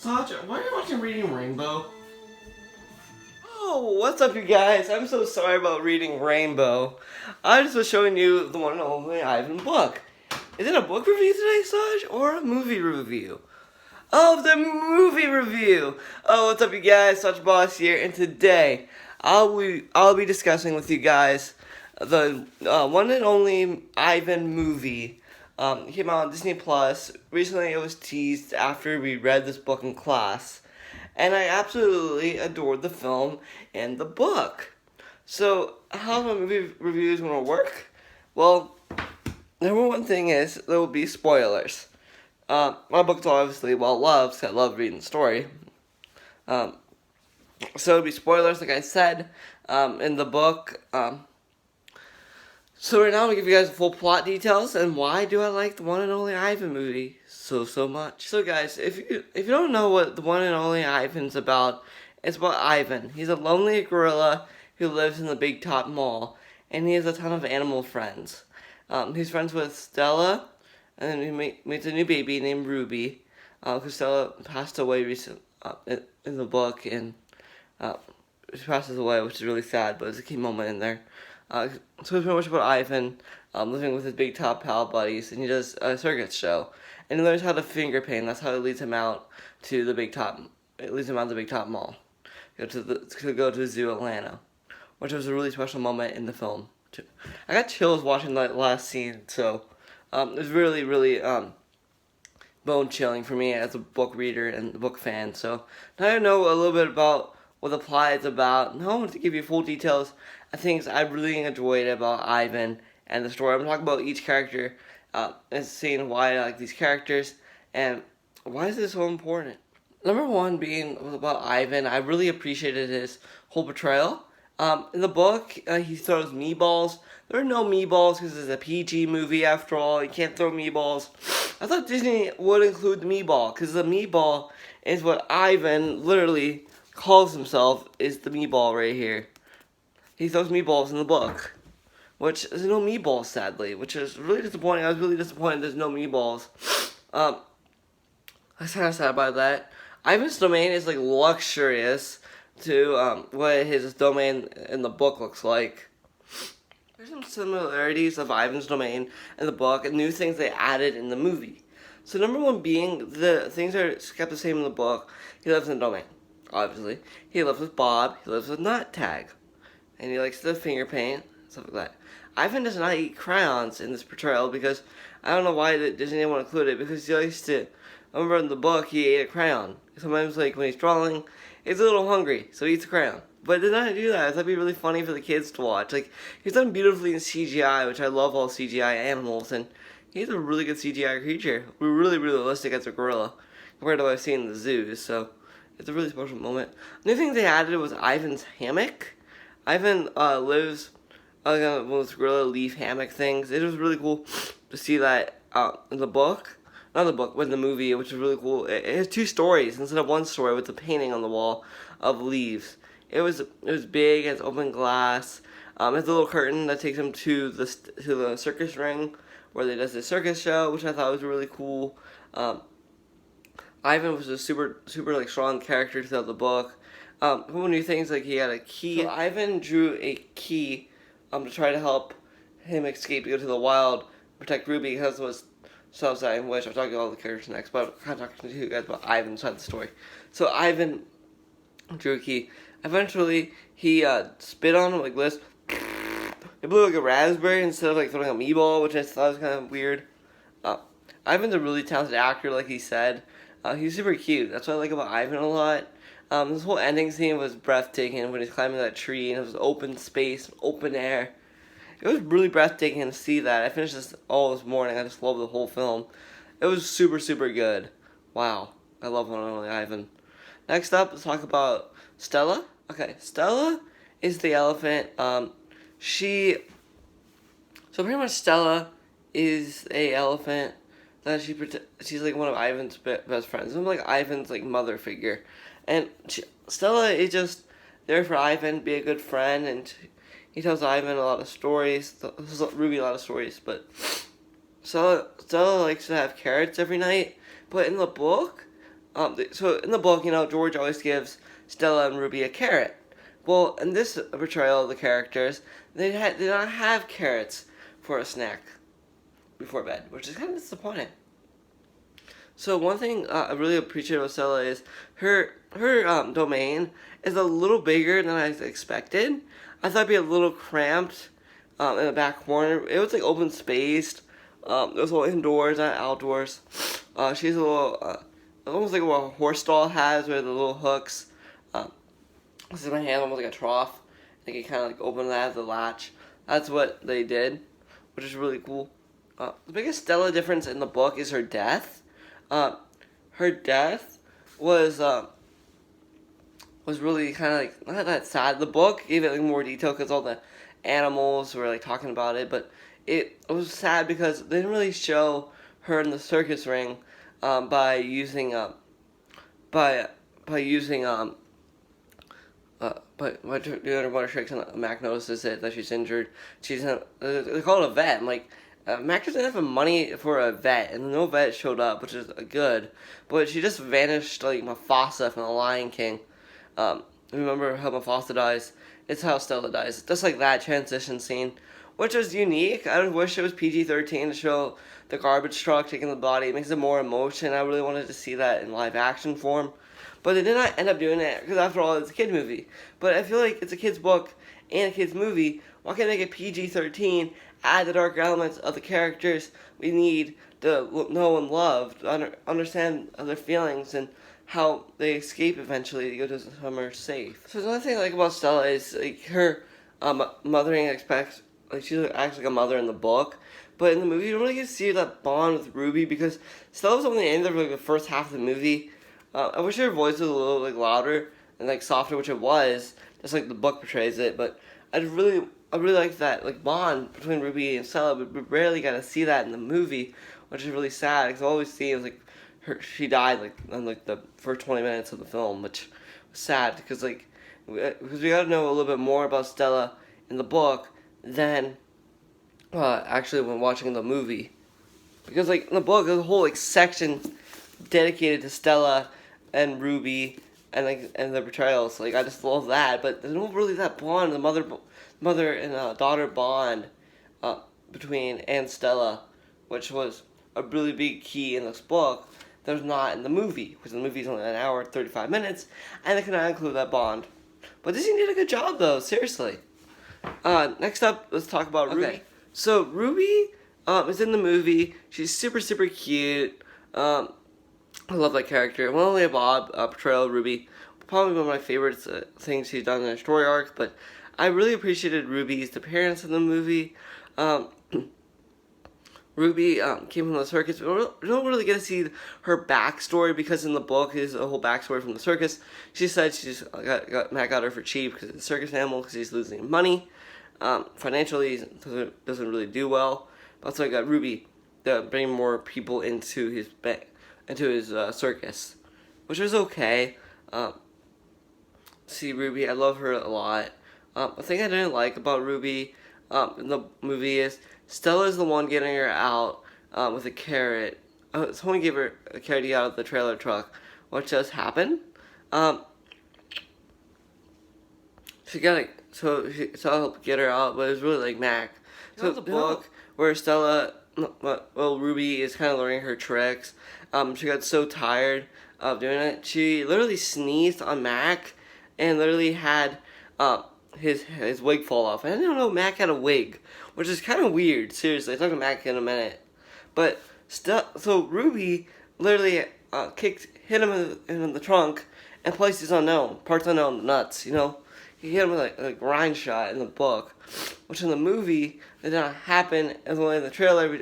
Saj, why are you watching Reading Rainbow? Oh, what's up, you guys? I'm so sorry about reading Rainbow. I just was showing you the one and only Ivan book. Is it a book review today, Saj, or a movie review? Oh, the movie review! Oh, what's up, you guys? Saj Boss here, and today I'll be discussing with you guys the one and only Ivan movie. It came out on Disney Plus. Recently, it was teased after we read this book in class, and I absolutely adored the film and the book. So, how my movie review is going to work? Well, number one thing is there will be spoilers. My book's obviously well loved, because I love reading the story. So it'll be spoilers, like I said, in the book. So right now, I'm going to give you guys the full plot details and why do I like the one and only Ivan movie so much. So guys, if you don't know what the one and only Ivan's about, it's about Ivan. He's a lonely gorilla who lives in the Big Top Mall, and he has a ton of animal friends. He's friends with Stella, and then he meets a new baby named Ruby, because Stella passed away recently in the book, and she passes away, which is really sad, but it's a key moment in there. So it's pretty much about Ivan living with his big top pal buddies, and he does a circus show, and he learns how to finger paint. That's how it leads him out to the Big Top. It leads him out to the Big Top Mall, to go to Zoo Atlanta, which was a really special moment in the film. Too. I got chills watching that last scene, so it was really bone chilling for me as a book reader and book fan. So now I know a little bit about what the plot is about. Now I want to give you full details of things I really enjoyed about Ivan and the story. I'm going to talk about each character and seeing why I like these characters and why is this so important. Number one being about Ivan, I really appreciated his whole portrayal. In the book, he throws meatballs. There are no meatballs because it's a PG movie after all. You can't throw meatballs. I thought Disney would include the meatball because the meatball is what Ivan literally calls himself, is the meatball right here. He throws meatballs in the book, which there's no meatballs, sadly, which is really disappointing. I was really disappointed there's no meatballs. I was kind of sad about that. Ivan's domain is like luxurious to what his domain in the book looks like. There's some similarities of Ivan's domain in the book and new things they added in the movie. So number one being the things are kept the same in the book. He lives in the domain, obviously. He lives with Bob. He lives with Nut Tag. And he likes to finger paint, stuff like that. Ivan does not eat crayons in this portrayal because I don't know why Disney didn't want to include it, because he likes to, I remember in the book he ate a crayon. Sometimes like when he's drawing, he's a little hungry, so he eats a crayon. But did not do that. I thought it'd be really funny for the kids to watch. Like, he's done beautifully in CGI, which I love all CGI animals, and he's a really good CGI creature. We're really realistic as a gorilla compared to what I've seen in the zoos, so it's a really special moment. New thing they added was Ivan's hammock. Ivan lives on one of those gorilla leaf hammock things. It was really cool to see that in the book. Not the book, but in the movie, which is really cool. It has two stories instead of one story with the painting on the wall of leaves. It was big, it has open glass. It has a little curtain that takes him to the circus ring where they does the circus show, which I thought was really cool. Ivan was a super like strong character throughout the book. One new things, like he had a key. So Ivan drew a key to try to help him escape to go to the wild, protect Ruby, because it was self-side, which I'll talk about all the characters next, but I'm kind of talking to you guys about Ivan's side of the story. So Ivan drew a key. Eventually, he spit on him like this. It blew like a raspberry instead of like throwing a meatball, which I thought was kind of weird. Ivan's a really talented actor, like he said. He's super cute. That's what I like about Ivan a lot. This whole ending scene was breathtaking when he's climbing that tree and it was open space, open air. It was really breathtaking to see that. I finished this all this morning. I just love the whole film. It was super good. Wow. I love one and only Ivan. Next up, let's talk about Stella. Okay, Stella is the elephant. So pretty much Stella is a elephant that she's like one of Ivan's best friends. I'm like Ivan's like mother figure. And Stella is just there for Ivan, be a good friend, and he tells Ivan a lot of stories, Ruby a lot of stories, but Stella likes to have carrots every night, but in the book, So in the book, George always gives Stella and Ruby a carrot. Well, in this portrayal of the characters, they did not have carrots for a snack before bed, which is kind of disappointing. So one thing I really appreciate about Stella is her domain is a little bigger than I expected. I thought it'd be a little cramped in the back corner. It was like open spaced. It was all indoors, not outdoors. She's a little, almost like what a horse stall has, with the little hooks. This is my hand, almost like a trough. They can kind of like open that as a latch. That's what they did, which is really cool. The biggest Stella difference in the book is her death. Her death was really kind of like not that sad. The book gave it like more detail because all the animals were like talking about it, but it was sad because they didn't really show her in the circus ring by using doing one of tricks, and Mac notices it that she's injured. She's they call it a vet. I'm like, Mac doesn't have money for a vet, and no vet showed up, which is good. But she just vanished like Mufasa from The Lion King. Remember how Mufasa dies? It's how Stella dies. Just like that transition scene, which was unique. I wish it was PG-13 to show the garbage truck taking the body. It makes it more emotion. I really wanted to see that in live action form. But they did not end up doing it, because after all, it's a kid movie. But I feel like it's a kid's book and a kid's movie. Why can't they make it PG-13, add the dark elements of the characters we need to know and love, to understand their feelings, and how they escape eventually to go to somewhere safe. So another thing I like about Stella is like her mothering aspects. Like she's actually like a mother in the book, but in the movie you don't really get to see that bond with Ruby, because Stella was only in there for like the first half of the movie. I wish her voice was a little like louder and like softer, which it was, just like the book portrays it. But I really like that like bond between Ruby and Stella. But we rarely got to see that in the movie, which is really sad, because all we see is like she died like in like the first 20 minutes of the film, which was sad because we got to know a little bit more about Stella in the book than actually when watching the movie, because like in the book there's a whole like section dedicated to Stella and Ruby and the portrayals. Like I just love that, but there's no really that bond, the mother and daughter bond between and Stella, which was a really big key in this book. There's not in the movie, because the movie's only an hour 35 minutes, and they cannot include that bond. But Disney did a good job though, seriously. Next up, let's talk about Ruby. Okay. So Ruby is in the movie. She's super cute. I love that character. Well, only Bob portrayal of Ruby, probably one of my favorite things he's done in a story arc. But I really appreciated Ruby's appearance in the movie. Ruby came from the circus. We don't really get to see her backstory, because in the book is a whole backstory from the circus. She said she just Matt got her for cheap because it's a circus animal, because he's losing money. Financially, he doesn't really do well. But so I got Ruby to bring more people into his circus, which was okay. See Ruby, I love her a lot. The thing I didn't like about Ruby in the movie is Stella's the one getting her out with a carrot. Someone gave her a carrot to get out of the trailer truck, which does happen. She got it, so helped get her out, but it was really like Mac. So it's a book where Ruby is kind of learning her tricks. She got so tired of doing it, she literally sneezed on Mac and literally had his wig fall off. And I didn't know Mac had a wig, which is kind of weird. Seriously, I'll talk to Mac in a minute. But so Ruby literally hit him in the trunk, and places unknown, parts unknown, the nuts. He hit him with a grind shot in the book, which in the movie did not happen. It was only in the trailer.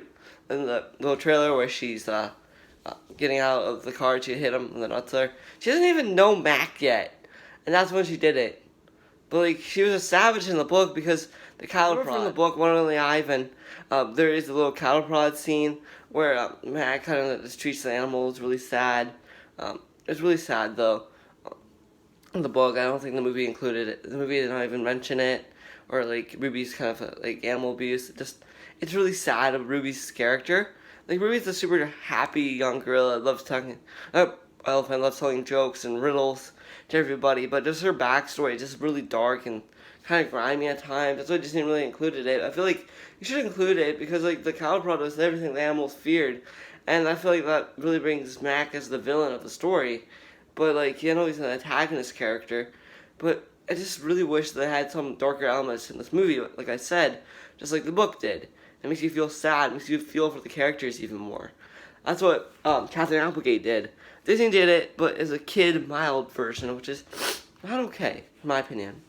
In the little trailer where she's getting out of the car, she hit him in the nuts there. She doesn't even know Mac yet, and that's when she did it. But like, she was a savage in the book, because the cattle prod. From the book, One and Only Ivan, there is a little cattle prod scene where Mac kind of just treats the animals really sad. It's really sad though. In the book, I don't think the movie included it. The movie did not even mention it, or like Ruby's kind of like animal abuse. It's really sad of Ruby's character. Like Ruby's a super happy young girl that loves talking. elephant loves telling jokes and riddles to everybody, but just her backstory is just really dark and kind of grimy at times. That's why Disney didn't really included it. I feel like you should include it because like the cow prod was everything the animals feared, and I feel like that really brings Mac as the villain of the story. But like you know he's an antagonist character, but I just really wish they had some darker elements in this movie. Like I said, just like the book did. It makes you feel sad. It makes you feel for the characters even more. That's what Catherine Applegate did. Disney did it, but as a kid mild version, which is not okay, in my opinion.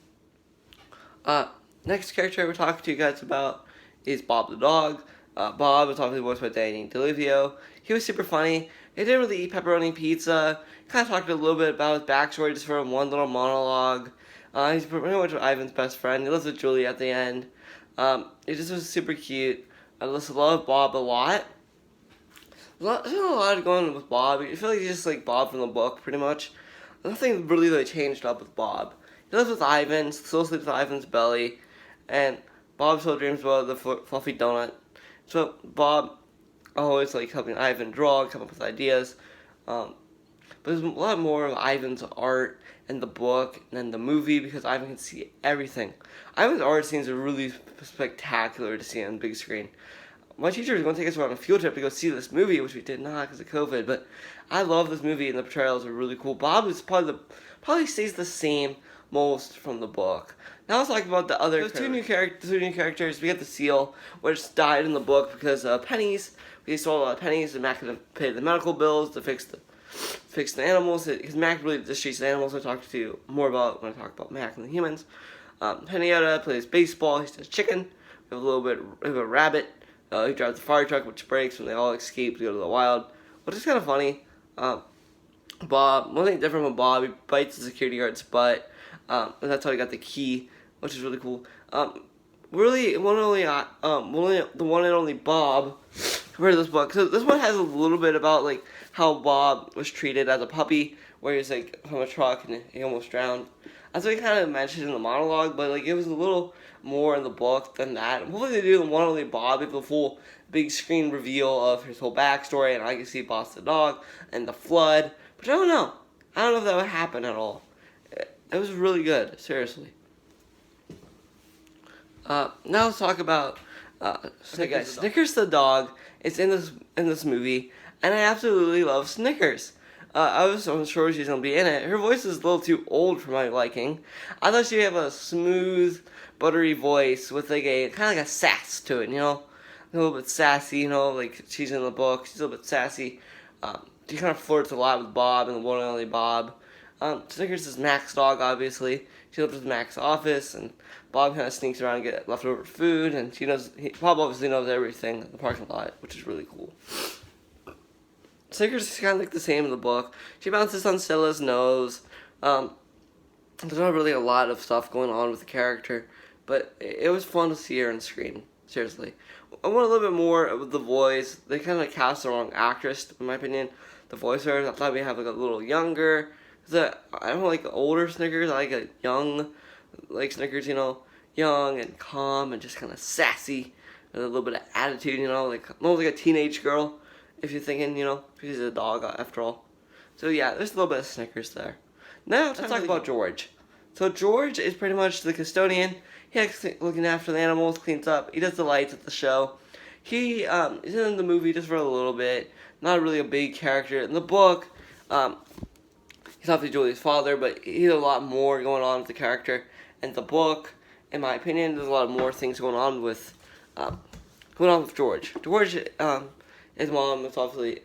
Next character we're talking to you guys about is Bob the dog. Bob was obviously voiced by Danny DeLivio. He was super funny. He didn't really eat pepperoni pizza. Kind of talked a little bit about his backstory just for one little monologue. He's pretty much Ivan's best friend. He lives with Julie at the end. It just was super cute. I just love Bob a lot. There's not a lot going on with Bob. I feel like he's just like Bob from the book, pretty much. Nothing really changed up with Bob. He lives with Ivan, still sleeps with Ivan's belly, and Bob still dreams about the fluffy donut. So Bob always like helping Ivan draw, come up with ideas. But there's a lot more of Ivan's art in the book than the movie because Ivan can see everything. Ivan's art scenes are really spectacular to see on the big screen. My teacher was going to take us on a field trip to go see this movie, which we did not because of COVID. But I love this movie, and the portrayals are really cool. Bob is probably stays the same most from the book. Now let's talk about the other. There's two new characters. We got the seal, which died in the book because of pennies. We stole a lot of pennies, and Mac had to pay the medical bills to fix the animals. Because Mac really mistreats the animals. I'll talk to you more about when I talk about Mac and the humans. Henrietta plays baseball. He does chicken. We have a rabbit. He drives the fire truck, which breaks when they all escape to go to the wild, which is kind of funny. Bob, one thing different from Bob, he bites the security guard's butt, and that's how he got the key, which is really cool. Really, the one and only Bob compared to this book. So this one has a little bit about like how Bob was treated as a puppy, where he was like from a truck and he almost drowned. That's what he kind of mentioned in the monologue, but like it was a little more in the book than that. Hopefully they do the one only Bob, have the full big screen reveal of his whole backstory, and I can see Boss the dog and the flood. But I don't know. I don't know if that would happen at all. It was really good, seriously. Now let's talk about Snickers the dog is in this movie, and I absolutely love Snickers. I was unsure she's gonna be in it. Her voice is a little too old for my liking. I thought she'd have a smooth, buttery voice with like a kind of like a sass to it, you know, a little bit sassy, you know, like she's in the book. She's a little bit sassy. She kind of flirts a lot with Bob and the one and only Bob. Snickers is Mac's dog, obviously. She lives in Mac's office, and Bob kind of sneaks around and get leftover food, and Bob obviously knows everything in the parking lot, which is really cool. Snickers is kind of like the same in the book. She bounces on Scylla's nose. There's not really a lot of stuff going on with the character, but it was fun to see her on screen. Seriously. I want a little bit more with the voice. They kind of cast the wrong actress, in my opinion. The voiceover, I thought we'd have like a little younger. I don't like older Snickers. I like a young, like Snickers, you know, young and calm and just kind of sassy and a little bit of attitude, you know, like almost like a teenage girl. If you're thinking, you know, she's a dog after all. So yeah, there's a little bit of Snickers there. Now let's talk about George. So George is pretty much the custodian. He likes looking after the animals, cleans up. He does the lights at the show. He is in the movie just for a little bit. Not really a big character. In the book, he's obviously Julie's father, but he has a lot more going on with the character. In the book, in my opinion, there's a lot more things going on with George. George, his mom is obviously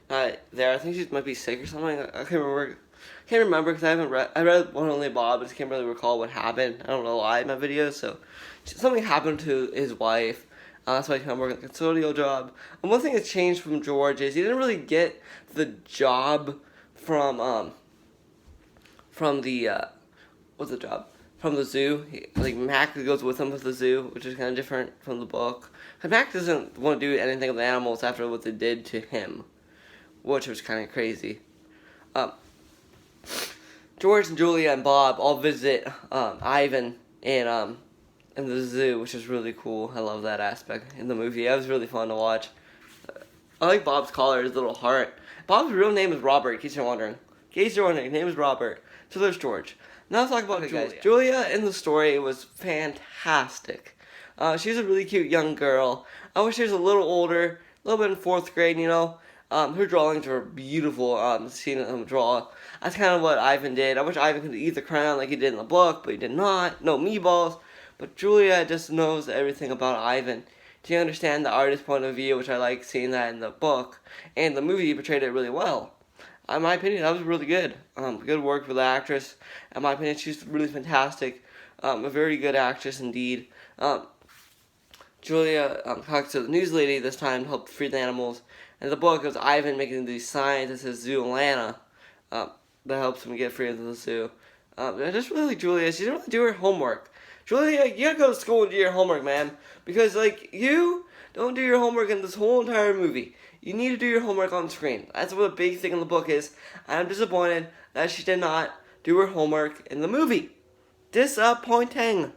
not there. I think she might be sick or something. I can't remember because I read One Only Bob, but I can't really recall what happened. I don't know why in my videos. So something happened to his wife. That's why he's kind of working a custodial job. And one thing that's changed from George is he didn't really get the job from the what's the job? From the zoo. Mac goes with him to the zoo, which is kind of different from the book. Because Mac doesn't want to do anything with the animals after what they did to him, which was kind of crazy. George and Julia and Bob all visit Ivan in the zoo, which is really cool. I love that aspect in the movie. It was really fun to watch. I like Bob's collar, his little heart. Bob's real name is Robert, in case you're wondering. His name is Robert. So there's George. Now let's talk about Julia. Julia in the story was fantastic. She's a really cute young girl. I wish she was a little older, a little bit in 4th grade, you know. Her drawings were beautiful, seeing them draw. That's kind of what Ivan did. I wish Ivan could eat the crown like he did in the book, but he did not. No meatballs. But Julia just knows everything about Ivan. She understands the artist's point of view, which I like seeing that in the book. And the movie portrayed it really well. In my opinion, that was really good. Good work for the actress. In my opinion, she's really fantastic. A very good actress indeed. Julia talks to the news lady this time to help free the animals. In the book, it was Ivan making these signs that says Zoo Atlanta that helps him get free into the zoo. I just really like Julia. She didn't really do her homework. Julia, you gotta go to school and do your homework, man. Because, you don't do your homework in this whole entire movie. You need to do your homework on screen. That's what a big thing in the book is. I'm disappointed that she did not do her homework in the movie. Disappointing.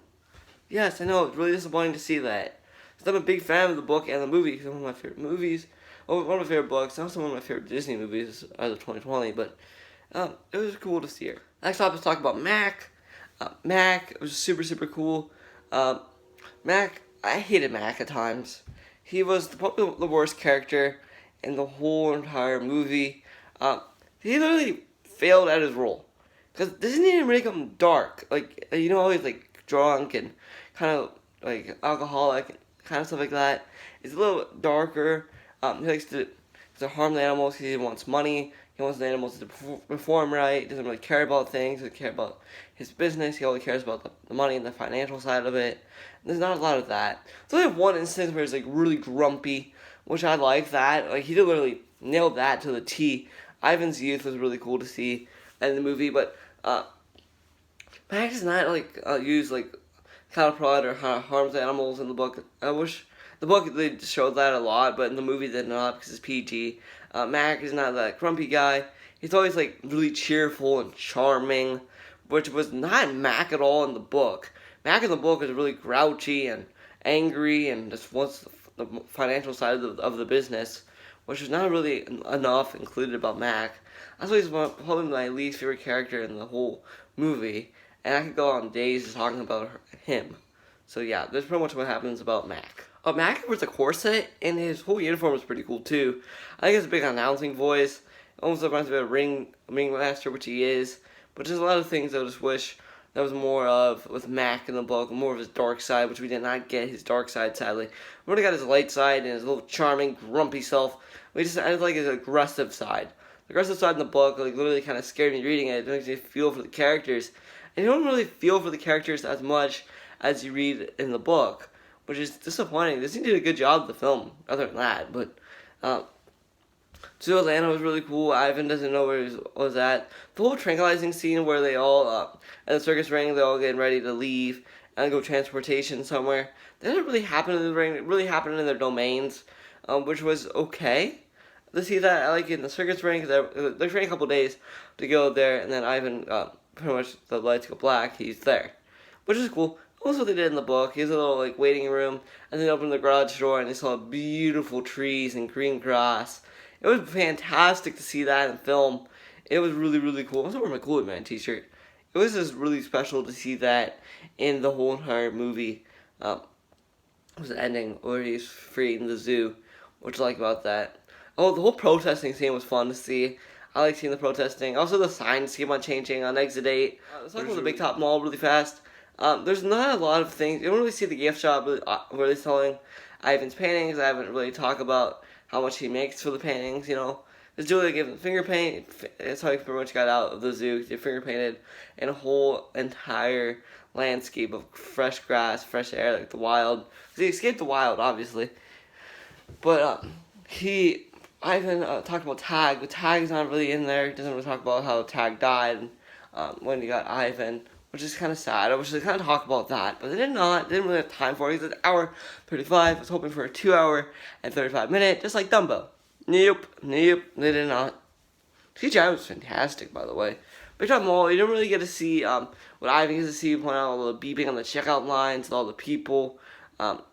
Yes, I know, it's really disappointing to see that. Because I'm a big fan of the book and the movie, because it's one of my favorite movies. One of my favorite books, and also one of my favorite Disney movies as of 2020, but it was cool to see her. Next up, let's talk about Mac. Mac was super, super cool. Mac, I hated Mac at times. He was probably the worst character in the whole entire movie. He literally failed at his role. Because this didn't even make him dark. He's drunk and kind of alcoholic and kind of stuff like that. He's a little darker. He likes to harm the animals because he wants money. He wants the animals to perform right. He doesn't really care about things. He doesn't care about his business. He only cares about the money and the financial side of it. And there's not a lot of that. There's only one instance where he's really grumpy, which I like that. He literally nailed that to the T. Ivan's youth was really cool to see in the movie, but Max does not use cattle prod or harms animals in the book. I wish the book they showed that a lot, but in the movie they did not because it's PG. Mac is not that grumpy guy. He's always really cheerful and charming, which was not Mac at all in the book. Mac in the book is really grouchy and angry and just wants the financial side of the business, which is not really enough included about Mac. That's why he's probably my least favorite character in the whole movie, and I could go on days just talking about him. So yeah, that's pretty much what happens about Mac. Mac wears a corset, and his whole uniform is pretty cool too. I think it's a big announcing voice. It almost reminds me of a ringmaster, which he is. But there's a lot of things I just wish there was more of with Mac in the book, more of his dark side, which we did not get his dark side, sadly. We only got his light side and his little charming, grumpy self. I just like his aggressive side. The aggressive side in the book, literally kind of scared me reading it. It makes me feel for the characters. And you don't really feel for the characters as much as you read in the book, which is disappointing. Disney did a good job of the film, other than that, but Zoo Atlanta was really cool. Ivan doesn't know where he was at. The whole tranquilizing scene where they all, at the circus ring, they're all getting ready to leave and go transportation somewhere. That didn't really happen in the ring. It really happened in their domains, which was okay to see that. In the circus ring, because they're training a couple days to go there, and then Ivan, pretty much the lights go black, he's there, which is cool. That's what they did in the book. He has a little waiting room, and then opened the garage door, and they saw beautiful trees and green grass. It was fantastic to see that in film. It was really, really cool. I was wearing my Cool Man t-shirt. It was just really special to see that in the whole entire movie. It was the ending where he's free in the zoo. What you like about that? Oh, the whole protesting scene was fun to see. I like seeing the protesting. Also, the signs keep on changing on Exit 8. Let's talk about the Big Top Mall really fast. There's not a lot of things. You don't really see the gift shop really selling Ivan's paintings. I haven't really talked about how much he makes for the paintings, Because Julia gave him finger paint. That's how he pretty much got out of the zoo. He finger painted in a whole entire landscape of fresh grass, fresh air, the wild. Because he escaped the wild, obviously. But Ivan talked about Tag, but Tag is not really in there. He doesn't really talk about how Tag died when he got Ivan, which is kind of sad. I wish they kind of talk about that, but they did not. They didn't really have time for it. It's an hour 35. I was hoping for a 2 hour and 35 minute, just like Dumbo. Nope, they did not. CGI was fantastic, by the way. Big Top Mall, you don't really get to see what Ivan gets to see. Point out all the beeping on the checkout lines, all the people,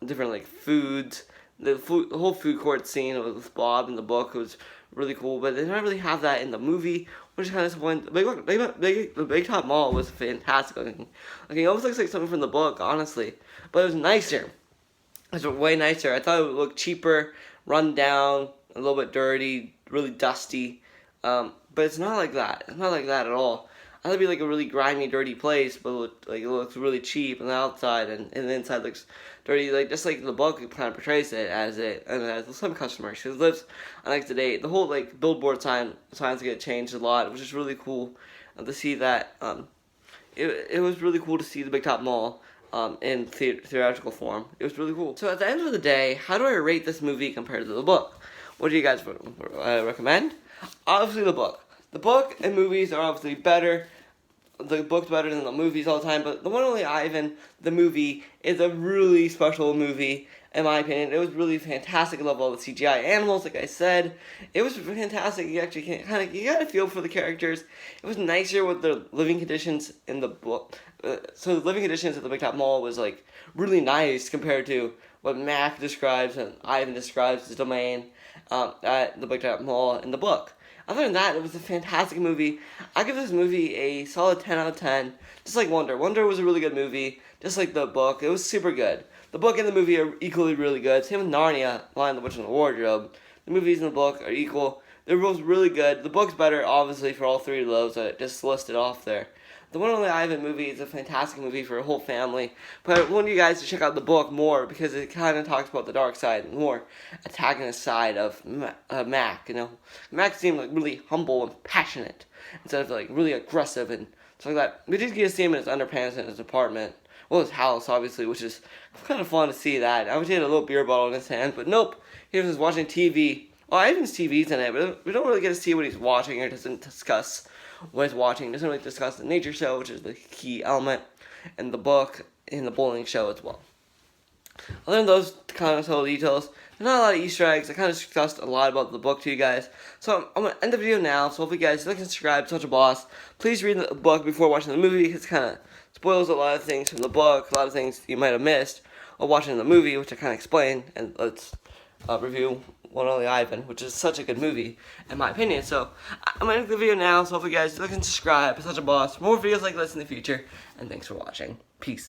different foods. The whole food court scene with Bob in the book was really cool, but they didn't really have that in the movie, which is kind of disappointing. The Big Top Mall was fantastic looking. Like, it almost looks like something from the book, honestly, but it was nicer. It was way nicer. I thought it would look cheaper, run down, a little bit dirty, really dusty, but it's not like that. It's not like that at all. I thought it'd be like a really grimy, dirty place, but it looks really cheap on the outside, and the inside looks dirty, like just like the book kind of portrays it as some customers. She lives on like today. The whole like billboard signs get changed a lot, which is really cool to see that. It was really cool to see the Big Top Mall in theatrical form. It was really cool. So at the end of the day, how do I rate this movie compared to the book? What do you guys recommend? Obviously the book. The book and movies are obviously better. The book's better than the movies all the time, but The One and Only Ivan, the movie, is a really special movie, in my opinion. It was really fantastic. I love all the CGI animals, like I said. It was fantastic. You actually you got a feel for the characters. It was nicer with the living conditions in the book. So the living conditions at the Big Top Mall was like really nice compared to what Mac describes and Ivan describes his domain at the Big Top Mall in the book. Other than that, it was a fantastic movie. I give this movie a solid 10 out of 10. Just like Wonder. Wonder was a really good movie. Just like the book. It was super good. The book and the movie are equally really good. Same with Narnia, Lion, the Witch, and the Wardrobe. The movies and the book are equal. They're both really good. The book's better, obviously, for all three of those I just listed off there. The One and Only Ivan movie is a fantastic movie for a whole family, but I want you guys to check out the book more because it kind of talks about the dark side, more antagonist side of Mac. You know, Mac seemed like really humble and passionate instead of like really aggressive and stuff like that. We did get to see him in his underpants in his apartment, well, his house obviously, which is kind of fun to see that. I wish he had a little beer bottle in his hand, but nope, he was just watching TV. Well, Ivan's TV's in it, but we don't really get to see what he's watching or doesn't discuss what he's watching. Doesn't really discuss the nature show, which is the key element in the book, in the bowling show as well. Other than those kind of little details, there's not a lot of Easter eggs. I kind of discussed a lot about the book to you guys. So I'm going to end the video now. So if you guys like and subscribe, such a boss, please read the book before watching the movie because it kind of spoils a lot of things from the book, a lot of things you might have missed while watching the movie, which I kind of explained. And let's review One and Only Ivan, which is such a good movie, in my opinion. So, I'm going to end the video now, so if you guys like and subscribe, such a boss, more videos like this in the future, and thanks for watching. Peace.